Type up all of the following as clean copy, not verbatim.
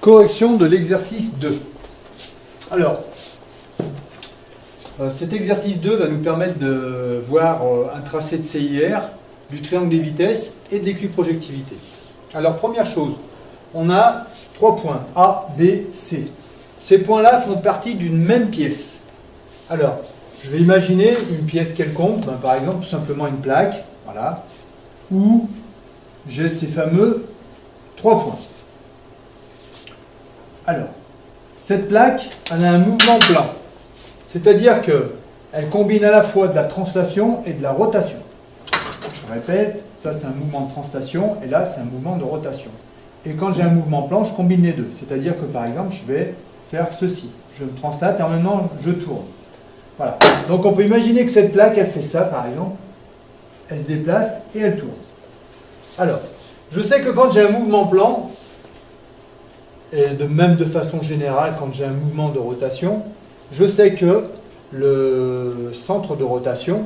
Correction de l'exercice 2. Alors, cet exercice 2 va nous permettre de voir un tracé de CIR, du triangle des vitesses et de l'équiprojectivité. Alors, première chose, on a 3 points, A, B, C. Ces points-là font partie d'une même pièce. Alors, je vais imaginer une pièce quelconque, par exemple tout simplement une plaque, voilà, où j'ai ces fameux 3 points. Alors, cette plaque, elle a un mouvement plein. C'est-à-dire qu'elle combine à la fois de la translation et de la rotation. Je répète, ça c'est un mouvement de translation et là c'est un mouvement de rotation. Et quand j'ai un mouvement plan, je combine les deux. C'est-à-dire que par exemple, je vais faire ceci. Je me translate et en même temps, je tourne. Voilà. Donc on peut imaginer que cette plaque, elle fait ça par exemple. Elle se déplace et elle tourne. Alors, je sais que quand j'ai un mouvement plan, et même de façon générale, quand j'ai un mouvement de rotation, je sais que le centre de rotation,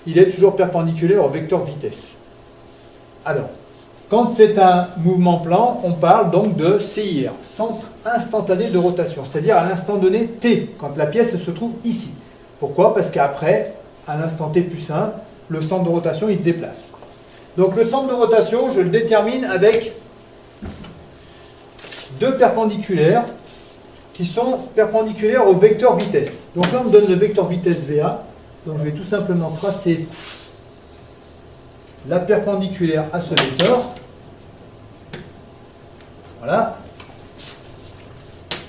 il est toujours perpendiculaire au vecteur vitesse. Alors, quand c'est un mouvement plan, on parle donc de CIR, centre instantané de rotation, c'est-à-dire à l'instant donné T, quand la pièce se trouve ici. Pourquoi? Parce qu'après, à l'instant T plus 1, le centre de rotation, il se déplace. Donc le centre de rotation, je le détermine avec deux perpendiculaires qui sont perpendiculaires au vecteur vitesse. Donc là, on me donne le vecteur vitesse VA. Donc je vais tout simplement tracer la perpendiculaire à ce vecteur. Voilà.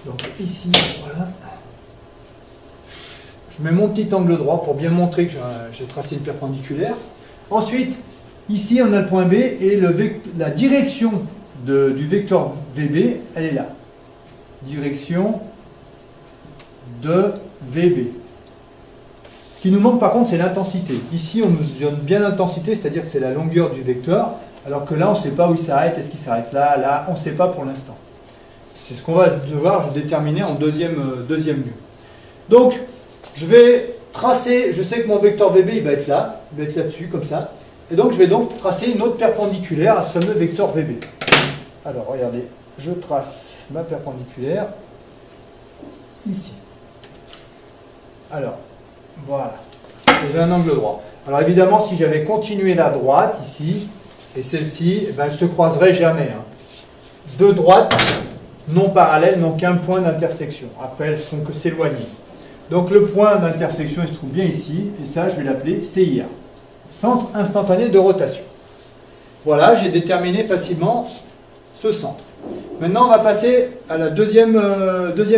Donc ici, voilà. Je mets mon petit angle droit pour bien montrer que j'ai tracé une perpendiculaire. Ensuite, ici, on a le point B et la direction du vecteur VB, elle est là. Direction de VB. Ce qui nous manque par contre, c'est l'intensité. Ici, on nous donne bien l'intensité, c'est-à-dire que c'est la longueur du vecteur, alors que là, on ne sait pas où il s'arrête. Est-ce qu'il s'arrête là, là? On ne sait pas pour l'instant. C'est ce qu'on va devoir déterminer en deuxième lieu. Donc, je vais tracer, je sais que mon vecteur VB, il va être là, il va être là-dessus, comme ça. Et donc, je vais donc tracer une autre perpendiculaire à ce fameux vecteur VB. Alors, regardez, je trace ma perpendiculaire ici. Alors, voilà. J'ai un angle droit. Alors, évidemment, si j'avais continué la droite, ici, et celle-ci, eh ben, elles ne se croiseraient jamais. Hein. Deux droites non parallèles n'ont qu'un point d'intersection. Après, elles ne font que s'éloigner. Donc, le point d'intersection, il se trouve bien ici, et ça, je vais l'appeler CIR. Centre instantané de rotation. Voilà, j'ai déterminé facilement ce centre. Maintenant, on va passer à la deuxième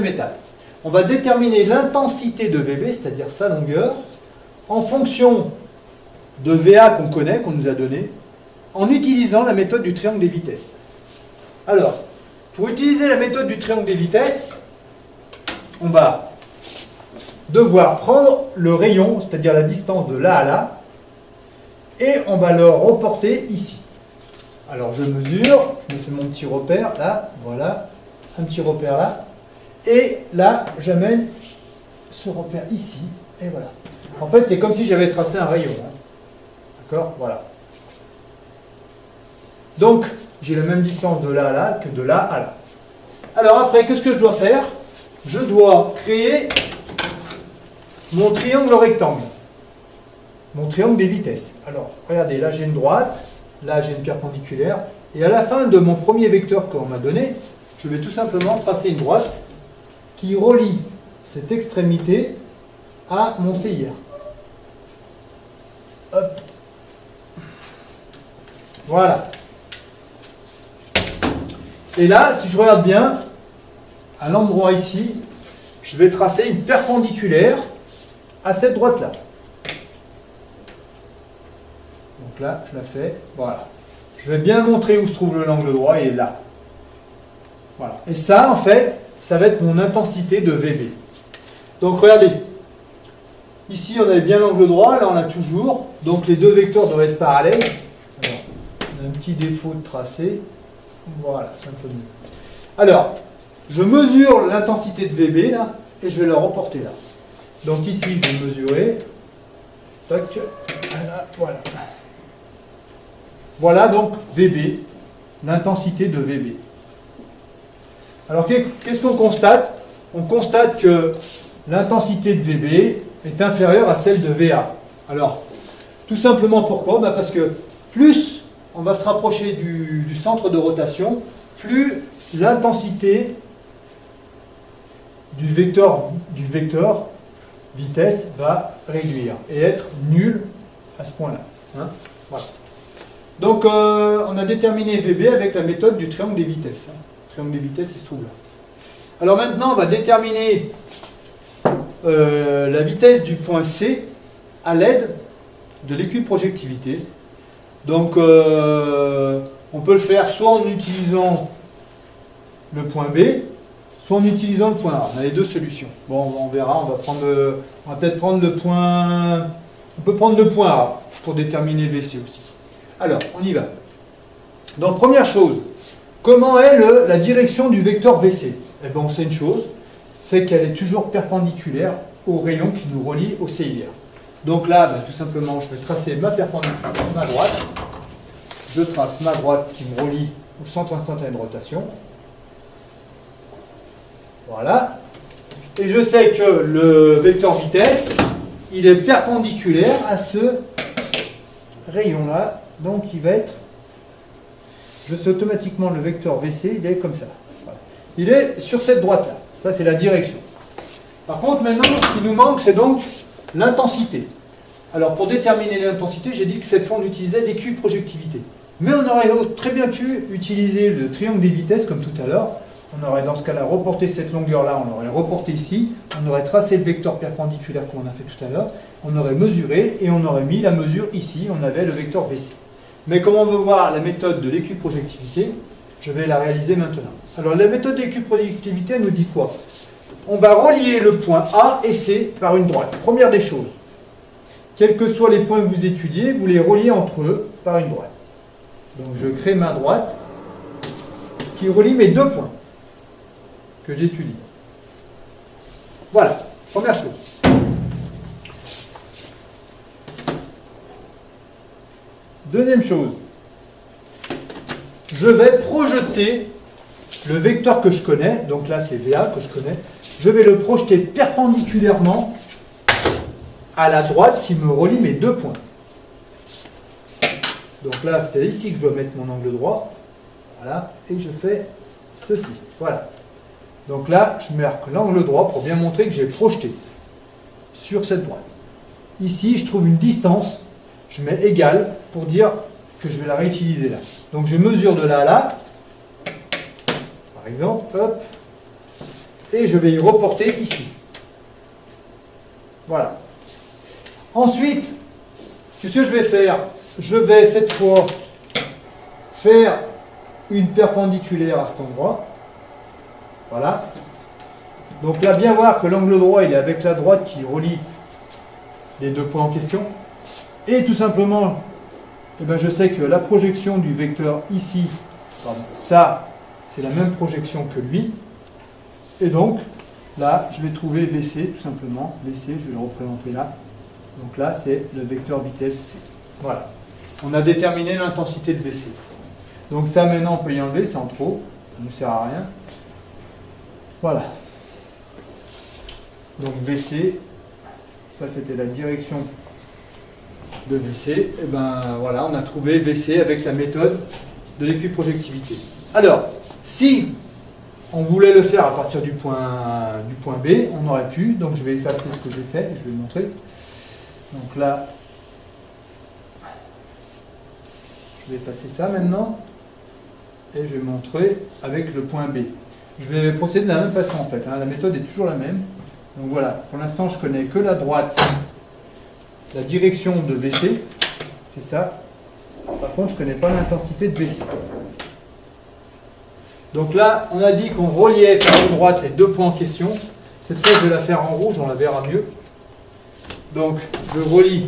étape. On va déterminer l'intensité de VB, c'est-à-dire sa longueur, en fonction de VA qu'on connaît, qu'on nous a donné, en utilisant la méthode du triangle des vitesses. Alors, pour utiliser la méthode du triangle des vitesses, on va devoir prendre le rayon, c'est-à-dire la distance de là à là, et on va le reporter ici. Alors je mesure, je me fais mon petit repère là, voilà, un petit repère là, et là j'amène ce repère ici, et voilà. En fait c'est comme si j'avais tracé un rayon, hein. D'accord, voilà. Donc j'ai la même distance de là à là que de là à là. Alors après, qu'est-ce que je dois faire? Je dois créer mon triangle rectangle. Mon triangle des vitesses. Alors, regardez, là j'ai une droite, là j'ai une perpendiculaire, et à la fin de mon premier vecteur qu'on m'a donné, je vais tout simplement tracer une droite qui relie cette extrémité à mon CIR. Hop. Voilà. Et là, si je regarde bien, à l'endroit ici, je vais tracer une perpendiculaire à cette droite-là. Donc là, je la fais, voilà. Je vais bien montrer où se trouve l'angle droit, il est là. Voilà. Et ça, en fait, ça va être mon intensité de VB. Donc regardez, ici on avait bien l'angle droit, là on l'a toujours, donc les deux vecteurs doivent être parallèles. Alors, on a un petit défaut de tracé, voilà, c'est un peu mieux. Alors, je mesure l'intensité de VB là, et je vais la reporter là. Donc ici, je vais mesurer, tac, voilà. Voilà donc VB, l'intensité de VB. Alors qu'est-ce qu'on constate? On constate que l'intensité de VB est inférieure à celle de VA. Alors, tout simplement pourquoi? Parce que plus on va se rapprocher du centre de rotation, plus l'intensité du vecteur vitesse va réduire et être nulle à ce point-là. Hein, voilà. Donc, on a déterminé VB avec la méthode du triangle des vitesses. Le triangle des vitesses, il se trouve là. Alors maintenant, on va déterminer la vitesse du point C à l'aide de l'équiprojectivité. Donc, on peut le faire soit en utilisant le point B, soit en utilisant le point A. On a les deux solutions. Bon, on verra, on va peut-être prendre le point... On peut prendre le point A pour déterminer VC aussi. Alors, on y va. Donc, première chose, comment est la direction du vecteur VC? Eh bien, on sait une chose, c'est qu'elle est toujours perpendiculaire au rayon qui nous relie au CIR. Donc là, tout simplement, je vais tracer ma perpendiculaire, ma droite. Je trace ma droite qui me relie au centre instantané de rotation. Voilà. Et je sais que le vecteur vitesse, il est perpendiculaire à ce rayon-là. Donc il va être, je sais automatiquement le vecteur VC, il est comme ça. Voilà. Il est sur cette droite-là. Ça, c'est la direction. Par contre, maintenant, ce qui nous manque, c'est donc l'intensité. Alors, pour déterminer l'intensité, j'ai dit que cette fois, on utilisait l'équiprojectivité. Mais on aurait très bien pu utiliser le triangle des vitesses, comme tout à l'heure. On aurait, dans ce cas-là, reporté cette longueur-là, on l'aurait reporté ici, on aurait tracé le vecteur perpendiculaire comme on a fait tout à l'heure, on aurait mesuré et on aurait mis la mesure ici, on avait le vecteur VC. Mais comme on veut voir la méthode de l'équiprojectivité, je vais la réaliser maintenant. Alors, la méthode d'équiprojectivité nous dit quoi? On va relier le point A et C par une droite. Première des choses, quels que soient les points que vous étudiez, vous les reliez entre eux par une droite. Donc je crée ma droite qui relie mes deux points que j'étudie. Voilà, première chose. Deuxième chose, je vais projeter le vecteur que je connais, donc là c'est VA que je connais, je vais le projeter perpendiculairement à la droite qui me relie mes deux points. Donc là, c'est ici que je dois mettre mon angle droit. Voilà, et je fais ceci. Voilà. Donc là, je marque l'angle droit pour bien montrer que j'ai projeté sur cette droite. Ici, je trouve une distance, je mets égal pour dire que je vais la réutiliser là. Donc je mesure de là à là, par exemple, hop, et je vais y reporter ici. Voilà. Ensuite, qu'est-ce que je vais faire? Je vais cette fois faire une perpendiculaire à cet endroit. Voilà. Donc là, bien voir que l'angle droit, il est avec la droite qui relie les deux points en question. Et tout simplement, eh ben, je sais que la projection du vecteur ici, pardon, ça, c'est la même projection que lui. Et donc, là, je vais trouver VC, tout simplement. VC, je vais le représenter là. Donc là, c'est le vecteur vitesse C. Voilà. On a déterminé l'intensité de VC. Donc ça, maintenant, on peut y enlever, c'est en trop. Ça ne nous sert à rien. Voilà. Donc VC, ça c'était la direction de VC. Et ben voilà, on a trouvé VC avec la méthode de l'équiprojectivité. Alors, si on voulait le faire à partir du point B, on aurait pu. Donc je vais effacer ce que j'ai fait, je vais le montrer. Donc là, je vais effacer ça maintenant. Et je vais montrer avec le point B. Je vais procéder de la même façon en fait. Hein. La méthode est toujours la même. Donc voilà, pour l'instant je connais que la droite, la direction de VC, c'est ça. Par contre je ne connais pas l'intensité de VC. Donc là, on a dit qu'on reliait par une droite les deux points en question. Cette fois je vais la faire en rouge, on la verra mieux. Donc je relie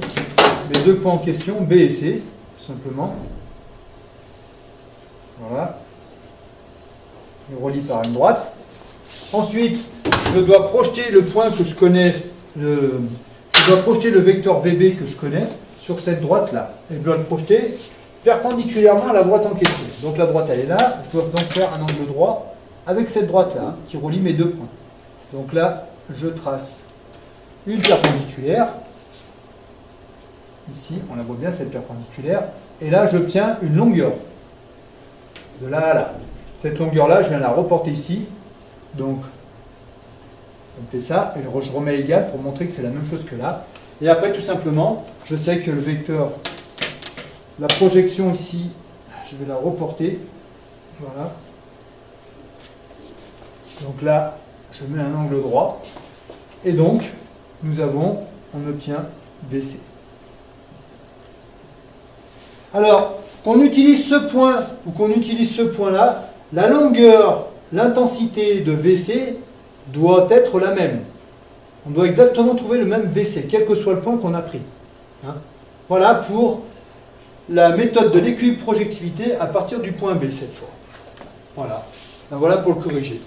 mes deux points en question, B et C, tout simplement. Voilà. Je relie par une droite. Ensuite, je dois projeter le point que je connais, je dois projeter le vecteur VB que je connais sur cette droite-là. Et je dois le projeter perpendiculairement à la droite en question. Donc la droite, elle est là. Je dois donc faire un angle droit avec cette droite-là, hein, qui relie mes deux points. Donc là, je trace une perpendiculaire. Ici, on la voit bien, cette perpendiculaire. Et là, j'obtiens une longueur. De là à là. Cette longueur-là, je viens la reporter ici. Donc, ça me fait ça. Et je remets égal pour montrer que c'est la même chose que là. Et après, tout simplement, je sais que le vecteur, la projection ici, je vais la reporter. Voilà. Donc là, je mets un angle droit. Et donc, on obtient BC. Alors, qu'on utilise ce point ou qu'on utilise ce point-là, la longueur, l'intensité de VC doit être la même. On doit exactement trouver le même VC, quel que soit le point qu'on a pris. Hein? Voilà pour la méthode de l'équilibre projectivité à partir du point B cette fois. Voilà. Ben voilà pour le corriger.